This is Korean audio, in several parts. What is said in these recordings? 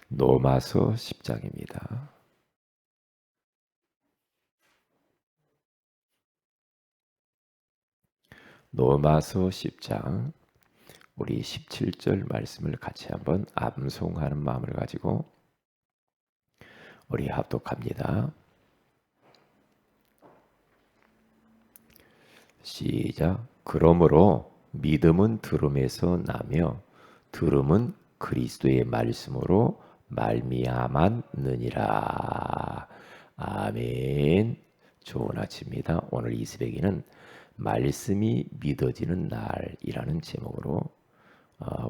로마서 10장입니다. 로마서 10장 우리 17절 말씀을 같이 한번 암송하는 마음을 가지고 우리 합독합니다. 시작. 그러므로 믿음은 들음에서 나며 들음은 그리스도의 말씀으로 말미암았느니라. 아멘. 좋은 아침입니다. 오늘 이 새벽에는 말씀이 믿어지는 날이라는 제목으로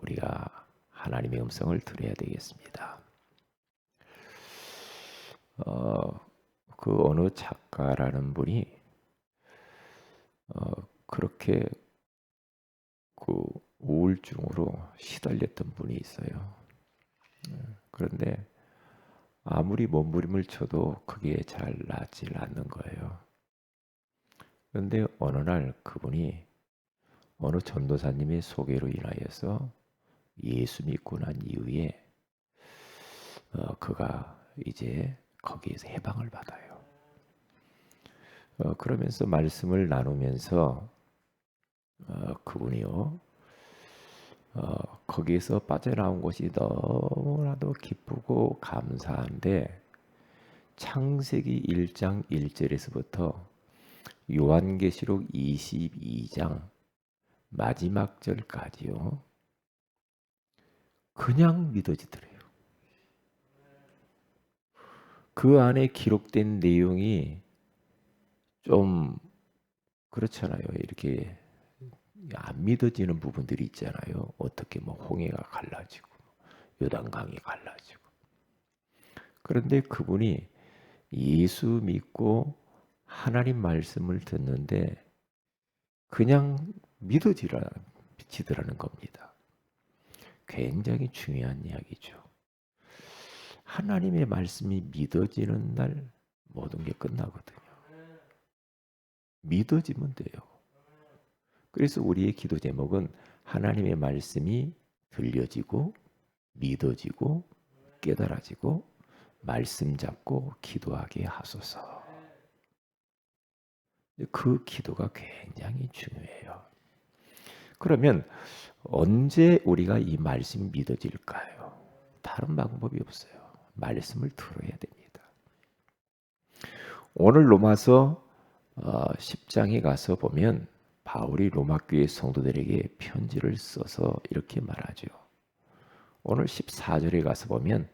우리가 하나님의 음성을 들어야 되겠습니다. 그 어느 작가라는 분이 그렇게 그 우울증으로 시달렸던 분이 있어요. 그런데 아무리 몸부림을 쳐도 그게 잘 낫질 않는 거예요. 그런데 어느 날 그분이 어느 전도사님의 소개로 인하여서 예수 믿고 난 이후에 그가 이제 거기에서 해방을 받아요. 그러면서 말씀을 나누면서 그분이요 거기에서 빠져나온 것이 너무나도 기쁘고 감사한데 창세기 1장 1절에서부터 요한계시록 22장 마지막 절까지요 그냥 믿어지더래요. 그 안에 기록된 내용이 좀 그렇잖아요. 이렇게 안 믿어지는 부분들이 있잖아요. 어떻게 뭐 홍해가 갈라지고 요단강이 갈라지고. 그런데 그분이 예수 믿고 하나님 말씀을 듣는데 그냥 믿어지더라는 겁니다. 굉장히 중요한 이야기죠. 하나님의 말씀이 믿어지는 날 모든 게 끝나거든요. 믿어지면 돼요. 그래서 우리의 기도 제목은 하나님의 말씀이 들려지고 믿어지고 깨달아지고 말씀 잡고 기도하게 하소서. 그 기도가 굉장히 중요해요. 그러면 언제 우리가 이 말씀이 믿어질까요? 다른 방법이 없어요. 말씀을 들어야 됩니다. 오늘 로마서 10장에 가서 보면 바울이 로마 교회 성도들에게 편지를 써서 이렇게 말하죠. 오늘 14절에 가서 보면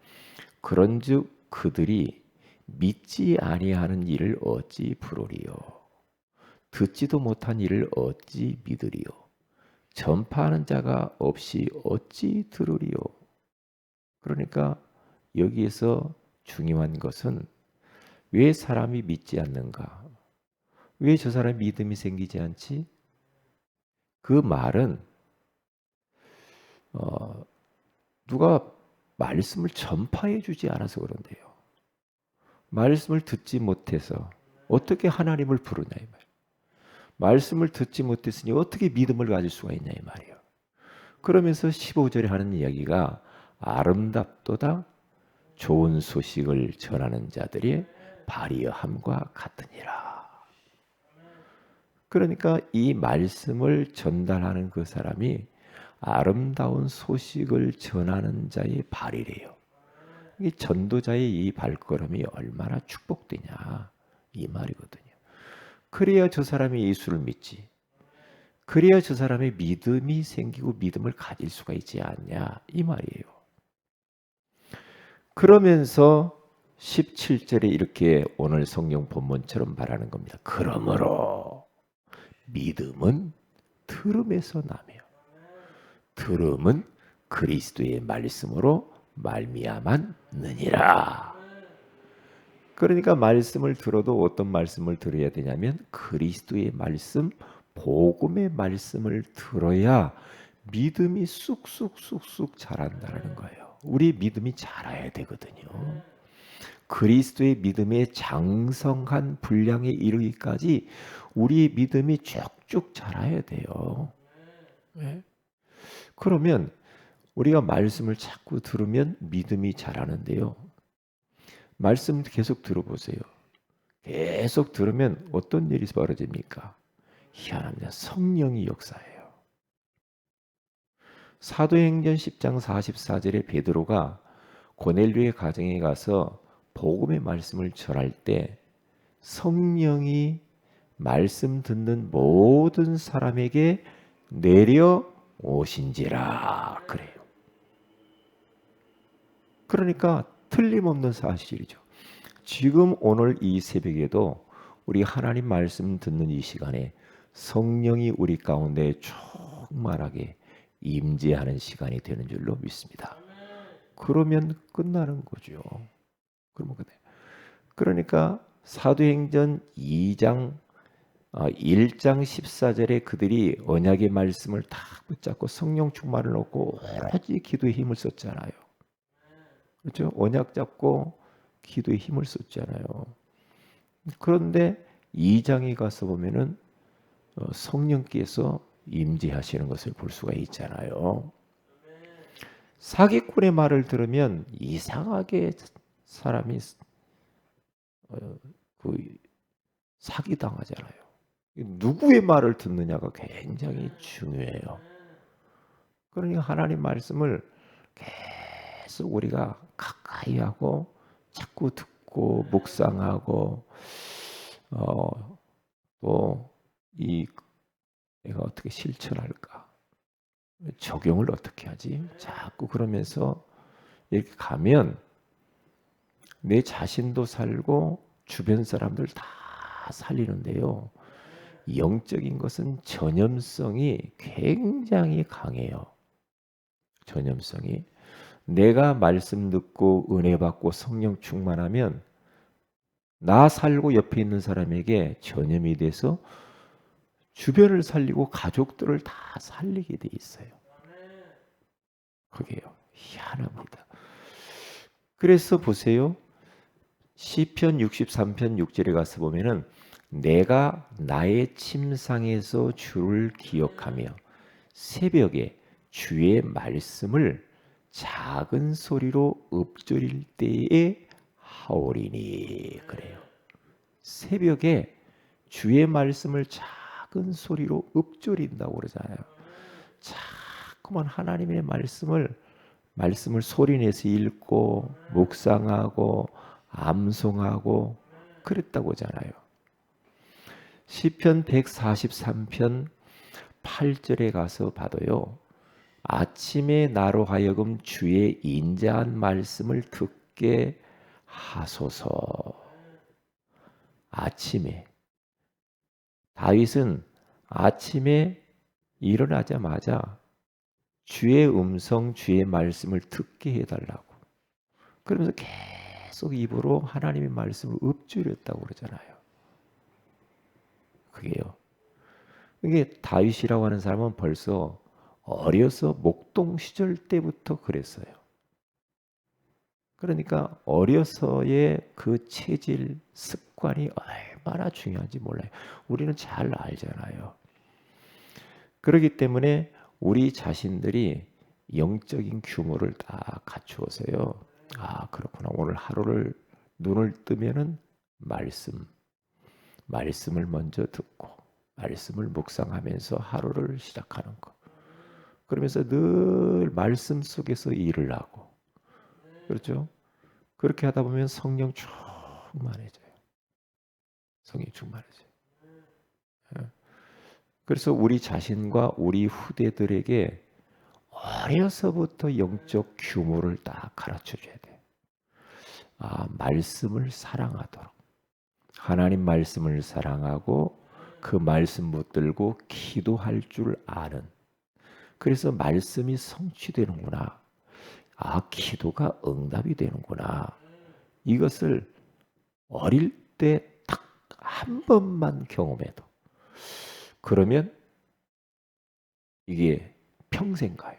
그런즉 그들이 믿지 아니하는 일을 어찌 부르리요 듣지도 못한 일을 어찌 믿으리요 전파하는 자가 없이 어찌 들으리요. 그러니까 여기에서 중요한 것은 왜 사람이 믿지 않는가? 왜 저 사람이 믿음이 생기지 않지? 그 말은 누가 말씀을 전파해 주지 않아서 그런데요. 말씀을 듣지 못해서 어떻게 하나님을 부르냐 이 말. 말씀을 듣지 못했으니 어떻게 믿음을 가질 수가 있냐 이 말이에요. 그러면서 15절에 하는 이야기가 아름답도다 좋은 소식을 전하는 자들이 발이함과 같으니라. 그러니까 이 말씀을 전달하는 그 사람이 아름다운 소식을 전하는 자의 발이래요. 이 전도자의 이 발걸음이 얼마나 축복되냐 이 말이거든요. 그래야 저 사람이 예수를 믿지. 그래야 저 사람의 믿음이 생기고 믿음을 가질 수가 있지 않냐 이 말이에요. 그러면서 17절에 이렇게 오늘 성경 본문처럼 말하는 겁니다. 그러므로 믿음은 들음에서 나며 들음은 그리스도의 말씀으로 말미암았느니라. 그러니까 말씀을 들어도 어떤 말씀을 들어야 되냐면 그리스도의 말씀, 복음의 말씀을 들어야 믿음이 쑥쑥쑥쑥 자란다는 거예요. 우리 믿음이 자라야 되거든요. 그리스도의 믿음의 장성한 분량에 이르기까지 우리의 믿음이 쭉쭉 자라야 돼요. 네? 그러면 우리가 말씀을 자꾸 들으면 믿음이 자라는데요. 말씀 계속 들어보세요. 계속 들으면 어떤 일이 벌어집니까? 희한합니다. 성령이 역사해요. 사도행전 10장 44절에 베드로가 고넬료의 가정에 가서 복음의 말씀을 전할 때 성령이 말씀 듣는 모든 사람에게 내려오신지라 그래요. 그러니까 틀림없는 사실이죠. 지금 오늘 이 새벽에도 우리 하나님 말씀 듣는 이 시간에 성령이 우리 가운데 충만하게 임재하는 시간이 되는 줄로 믿습니다. 그러면 끝나는 거죠. 그러니까 사도행전 2장 1장 14절에 그들이 언약의 말씀을 다 붙잡고 성령 충만을 얻고 오로지 기도에 힘을 썼잖아요. 그렇죠? 언약 잡고 기도에 힘을 썼잖아요. 그런데 2장에 가서 보면은 성령께서 임재하시는 것을 볼 수가 있잖아요. 사기꾼의 말을 들으면 이상하게 사람이 사기당하잖아요. 누구의 말을 듣느냐가 굉장히 중요해요. 그러니까 하나님 말씀을 계속 우리가 가까이 하고 자꾸 듣고 묵상하고 또 내가 어떻게 실천할까? 적용을 어떻게 하지? 자꾸 그러면서 이렇게 가면 내 자신도 살고 주변 사람들 다 살리는데요. 영적인 것은 전염성이 굉장히 강해요. 전염성이. 내가 말씀 듣고 은혜 받고 성령 충만하면 나 살고 옆에 있는 사람에게 전염이 돼서 주변을 살리고 가족들을 다 살리게 돼 있어요. 그게요. 희한합니다. 그래서 보세요. 시편 63편 6절에 가서 보면은 내가 나의 침상에서 주를 기억하며 새벽에 주의 말씀을 작은 소리로 읊조릴 때에 하오리니 그래요. 새벽에 주의 말씀을 작은 소리로 읊조린다고 그러잖아요. 자꾸만 하나님의 말씀을 소리내서 읽고 묵상하고 암송하고 그랬다고 하잖아요. 시편 143편 8절에 가서 봐도요. 아침에 나로 하여금 주의 인자한 말씀을 듣게 하소서. 아침에 다윗은 아침에 일어나자마자 주의 음성, 주의 말씀을 듣게 해달라고. 그러면서 계속 입으로 하나님의 말씀을 읊조렸다고 그러잖아요. 그게요. 이게 다윗이라고 하는 사람은 벌써 어려서 목동 시절 때부터 그랬어요. 그러니까 어려서의 그 체질, 습관이 얼마나 중요한지 몰라요. 우리는 잘 알잖아요. 그렇기 때문에 우리 자신들이 영적인 규모를 다 갖추어서요. 아, 그렇구나. 오늘 하루를 눈을 뜨면은 말씀을 먼저 듣고 말씀을 묵상하면서 하루를 시작하는 것. 그러면서 늘 말씀 속에서 일을 하고 그렇죠? 그렇게 하다 보면 성령 충만해져요. 성령 충만해져요. 그래서 우리 자신과 우리 후대들에게 어려서부터 영적 규모를 딱 가르쳐줘야 돼요. 아, 말씀을 사랑하도록. 하나님 말씀을 사랑하고 그 말씀 붙들고 기도할 줄 아는. 그래서 말씀이 성취되는구나. 아, 기도가 응답이 되는구나. 이것을 어릴 때 딱 한 번만 경험해도 그러면 이게 평생 가요.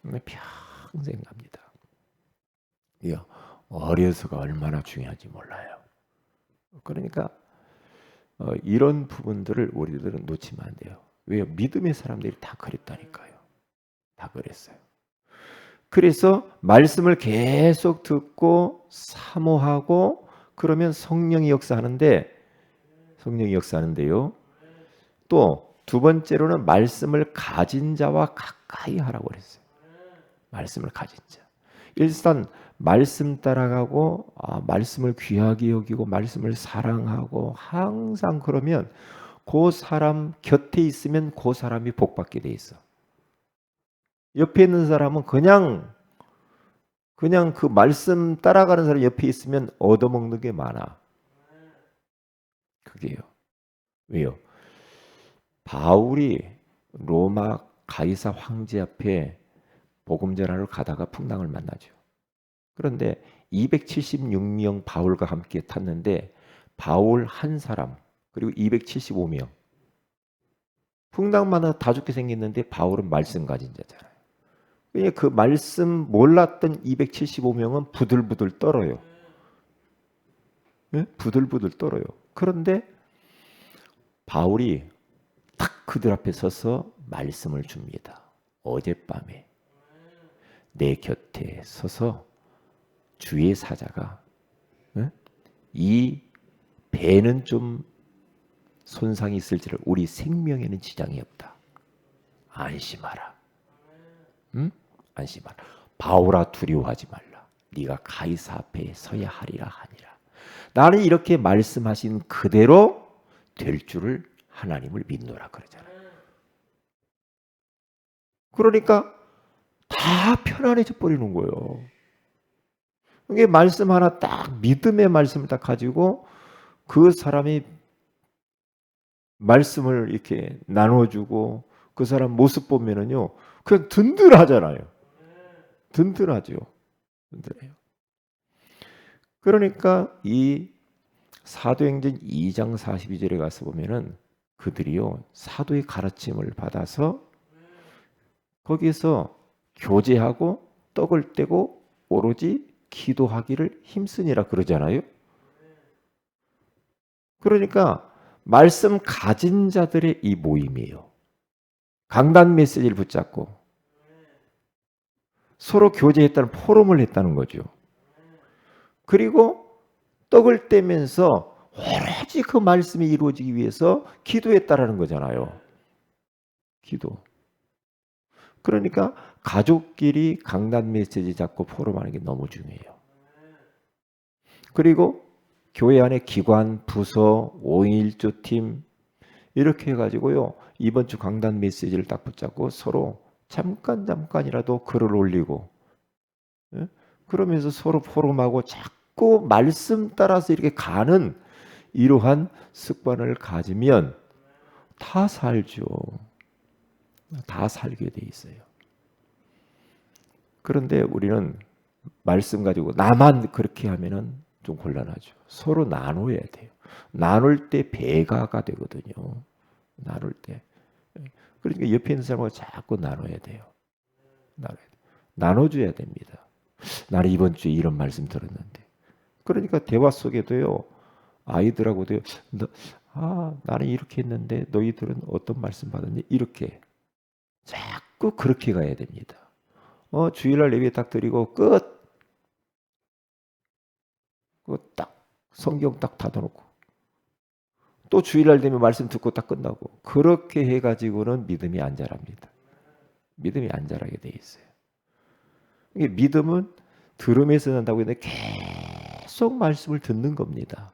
평생 갑니다. 어려서가 얼마나 중요한지 몰라요. 그러니까 이런 부분들을 우리들은 놓치면 안 돼요. 왜요? 믿음의 사람들이 다 그랬다니까요. 다 그랬어요. 그래서 말씀을 계속 듣고 사모하고 그러면 성령이 역사하는데요. 또 두 번째로는 말씀을 가진 자와 가까이 하라고 그랬어요. 말씀을 가진 자. 일단 말씀 따라가고 말씀을 귀하게 여기고 말씀을 사랑하고 항상 그러면 그 사람 곁에 있으면 그 사람이 복받게 돼 있어. 옆에 있는 사람은 그냥 그 말씀 따라가는 사람 옆에 있으면 얻어먹는 게 많아. 그게요. 왜요? 바울이 로마 가이사 황제 앞에 복음 전하러 가다가 풍랑을 만나죠. 그런데 276명 바울과 함께 탔는데 바울 한 사람 그리고 275명 풍랑마다 다 죽게 생겼는데 바울은 말씀 가진 자잖아요. 그러니까 그 말씀 몰랐던 275명은 부들부들 떨어요. 네? 부들부들 떨어요. 그런데 바울이 딱 그들 앞에 서서 말씀을 줍니다. 어젯밤에 내 곁에 서서 주의 사자가 이 배는 좀 손상이 있을지라도 우리 생명에는 지장이 없다. 안심하라. 응? 안심하라. 바울아 두려워하지 말라. 네가 가이사 앞에 서야 하리라 하니라. 나는 이렇게 말씀하신 그대로 될 줄을 하나님을 믿노라 그러잖아요. 그러니까 다 편안해져 버리는 거예요. 이게 말씀 하나 딱 믿음의 말씀을 딱 가지고 그 사람이 말씀을 이렇게 나눠주고 그 사람 모습 보면은요 그냥 든든하잖아요. 든든하죠. 든든해요. 그러니까 이 사도행전 2장 42절에 가서 보면은 그들이요 사도의 가르침을 받아서 거기서 교제하고 떡을 떼고 오로지 기도하기를 힘쓰니라 그러잖아요. 그러니까 말씀 가진 자들의 이 모임이에요. 강단 메시지를 붙잡고 서로 교제했다는 포럼을 했다는 거죠. 그리고 떡을 떼면서 오로지 그 말씀이 이루어지기 위해서 기도했다라는 거잖아요. 기도. 그러니까 가족끼리 강단 메시지 잡고 포럼하는 게 너무 중요해요. 그리고 교회 안에 기관, 부서, 5.1조 팀 이렇게 해가지고요. 이번 주 강단 메시지를 딱 붙잡고 서로 잠깐이라도 글을 올리고 그러면서 서로 포럼하고 자꾸 말씀 따라서 이렇게 가는 이러한 습관을 가지면 다 살죠. 다 살게 돼 있어요. 그런데 우리는 말씀 가지고 나만 그렇게 하면은 좀 곤란하죠. 서로 나눠야 돼요. 나눌 때 배가가 되거든요. 나눌 때. 그러니까 옆에 있는 사람과 자꾸 나눠야 돼요. 나눠줘야 됩니다. 나는 이번 주에 이런 말씀 들었는데. 그러니까 대화 속에도요. 아이들하고도요. 나는 이렇게 했는데 너희들은 어떤 말씀 받았니? 이렇게. 자꾸 그렇게 가야 됩니다. 주일날 예배 딱 드리고 끝. 딱 성경 딱 닫아놓고 또 주일날 되면 말씀 듣고 딱 끝나고 그렇게 해가지고는 믿음이 안 자랍니다. 믿음이 안 자라게 돼 있어요. 이게 믿음은 들음에서 난다고 했는데 계속 말씀을 듣는 겁니다.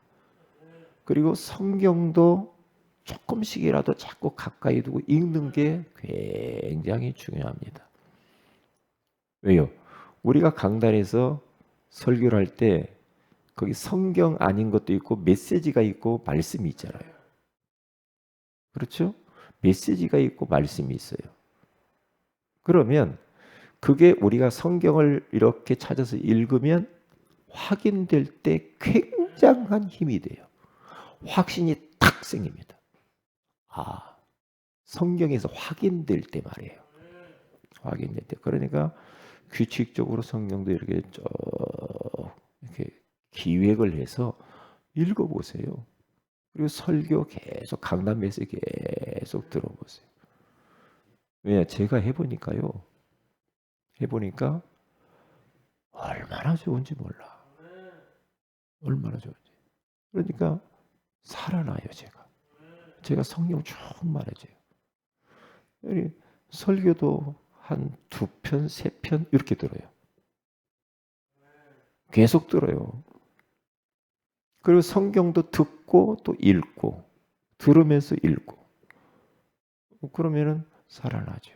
그리고 성경도 조금씩이라도 자꾸 가까이 두고 읽는 게 굉장히 중요합니다. 왜요? 우리가 강단에서 설교를 할 때 거기 성경 아닌 것도 있고 메시지가 있고 말씀이 있잖아요. 그렇죠? 메시지가 있고 말씀이 있어요. 그러면 그게 우리가 성경을 이렇게 찾아서 읽으면 확인될 때 굉장한 힘이 돼요. 확신이 탁 생깁니다. 성경에서 확인될 때 말이에요. 확인될 때. 그러니까 규칙적으로 성경도 이렇게 쭉 이렇게 기획을 해서 읽어보세요. 그리고 설교 계속 강단 메시지 계속 들어보세요. 왜? 제가 해보니까 얼마나 좋은지 몰라. 얼마나 좋은지. 그러니까 살아나요, 제가 성령 충만해져요. 설교도 한 2편, 3편 이렇게 들어요. 계속 들어요. 그리고 성경도 듣고 또 읽고 들으면서 읽고 그러면은 살아나죠.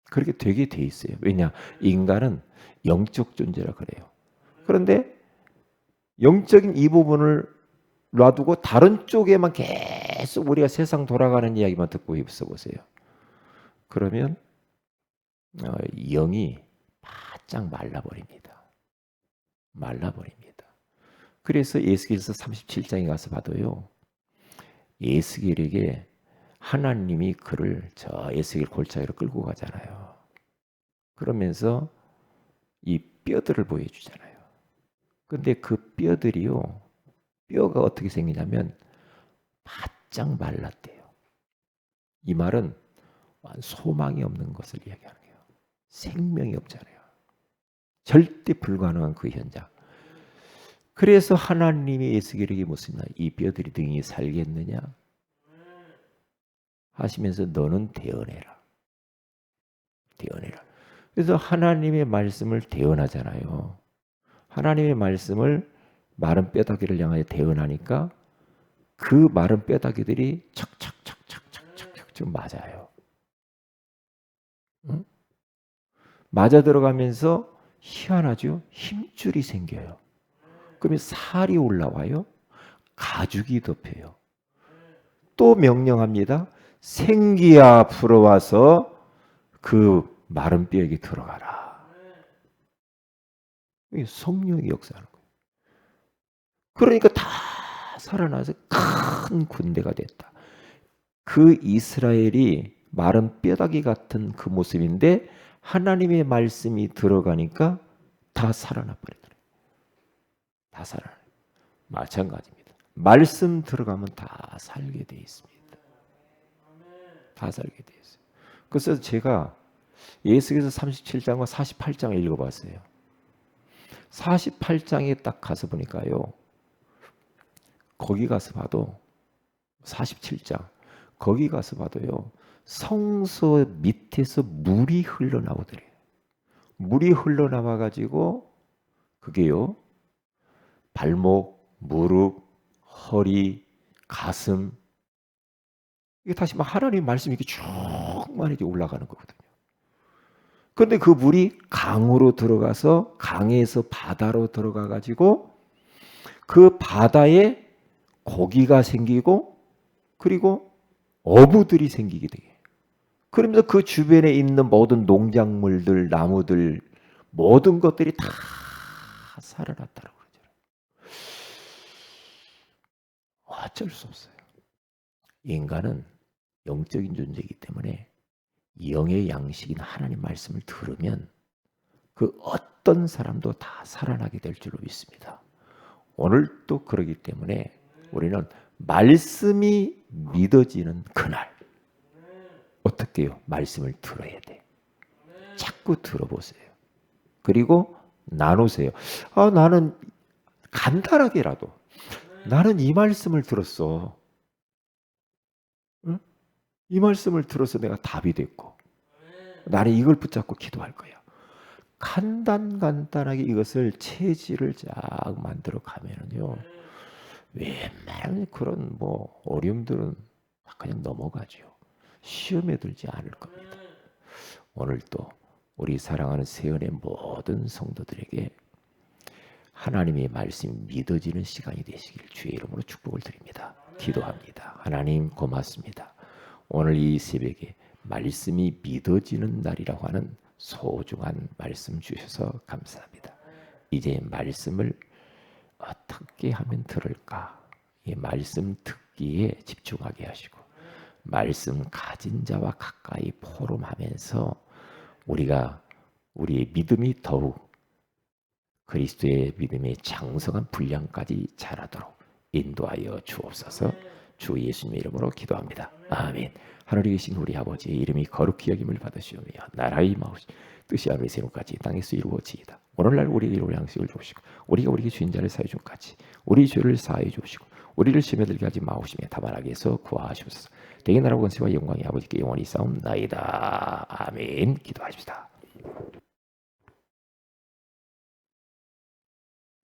그렇게 되게 돼 있어요. 왜냐? 인간은 영적 존재라 그래요. 그런데 영적인 이 부분을 놔두고 다른 쪽에만 계속 우리가 세상 돌아가는 이야기만 듣고 있어 보세요. 그러면 영이 바짝 말라버립니다. 말라버립니다. 그래서 에스겔서 37장에 가서 봐도요. 에스겔에게 하나님이 그를 저 에스겔 골짜기로 끌고 가잖아요. 그러면서 이 뼈들을 보여주잖아요. 근데 그 뼈들이요. 뼈가 어떻게 생기냐면 바짝 말랐대요. 이 말은 소망이 없는 것을 이야기하는 거예요. 생명이 없잖아요. 절대 불가능한 그 현장. 그래서 하나님이 에스겔에게 묻습니다. 이 뼈들이 등이 살겠느냐? 하시면서 너는 대언해라. 대언해라. 그래서 하나님의 말씀을 대언하잖아요. 하나님의 말씀을 마른 뼈다귀를 향하여 대언하니까 그 마른 뼈다귀들이 척척척척척척척 지금 맞아요. 응? 맞아 들어가면서 희한하죠? 힘줄이 생겨요. 그러면 살이 올라와요. 가죽이 덮여요. 또 명령합니다. 생기야 불어와서 그 마른 뼈에게 들어가라. 성령이 역사하는 거예요. 그러니까 다 살아나서 큰 군대가 됐다. 그 이스라엘이 마른 뼈다귀 같은 그 모습인데 하나님의 말씀이 들어가니까 다 살아나 버리더래요. 다 살아나요. 마찬가지입니다. 말씀 들어가면 다 살게 돼 있습니다. 다 살게 돼 있어요. 그래서 제가 예수께서 37장과 48장을 읽어봤어요. 48장에 딱 가서 보니까요. 거기 가서 봐도 47장 거기 가서 봐도요. 성소 밑에서 물이 흘러나오더래요. 물이 흘러나와 가지고 그게요. 발목, 무릎, 허리, 가슴 이게 다시 막 하나님 말씀이 이렇게 충만히 올라가는 거거든요. 그런데 그 물이 강으로 들어가서 강에서 바다로 들어가 가지고 그 바다에 고기가 생기고 그리고 어부들이 생기게 돼요. 그러면서 그 주변에 있는 모든 농작물들, 나무들 모든 것들이 다 살아났다고 그러죠. 어쩔 수 없어요. 인간은 영적인 존재이기 때문에 영의 양식인 하나님 말씀을 들으면 그 어떤 사람도 다 살아나게 될 줄로 믿습니다. 오늘도 그러기 때문에 우리는 말씀이 믿어지는 그날 어떻게 해요? 말씀을 들어야 돼. 자꾸 들어보세요. 그리고 나누세요. 나는 간단하게라도 나는 이 말씀을 들었어. 응? 이 말씀을 들어서 내가 답이 됐고 나는 이걸 붙잡고 기도할 거야. 간단하게 이것을 체질을 쫙 만들어 가면은요. 웬만한 그런 뭐 어려움들은 그냥 넘어가죠. 시험에 들지 않을 겁니다. 오늘도 우리 사랑하는 세연의 모든 성도들에게 하나님의 말씀이 믿어지는 시간이 되시길 주의 이름으로 축복을 드립니다. 기도합니다. 하나님 고맙습니다. 오늘 이 새벽에 말씀이 믿어지는 날이라고 하는 소중한 말씀 주셔서 감사합니다. 이제 말씀을 어떻게 하면 들을까? 이 말씀 듣기에 집중하게 하시고 말씀 가진 자와 가까이 포럼하면서 우리가 우리의 믿음이 더욱 그리스도의 믿음의 장성한 분량까지 자라도록 인도하여 주옵소서. 주 예수님의 이름으로 기도합니다. 아멘. 하늘에 계신 우리 아버지의 이름이 거룩히 여김을 받으시오며 나라의 마우시 뜻이 하늘의 세로까지 땅에서 이루어지이다. 오늘날 우리에게 일용할 양식을 주시고 우리가 우리에게 주인 자를 사해 준 같이 우리 죄를 사해 주시고 우리를 시험에 들게 하지 마오시며 다만 악에서 구하시옵소서. 대개 나라 권세와 영광이 아버지께 영원히 싸움나이다. 아멘. 기도하십시다.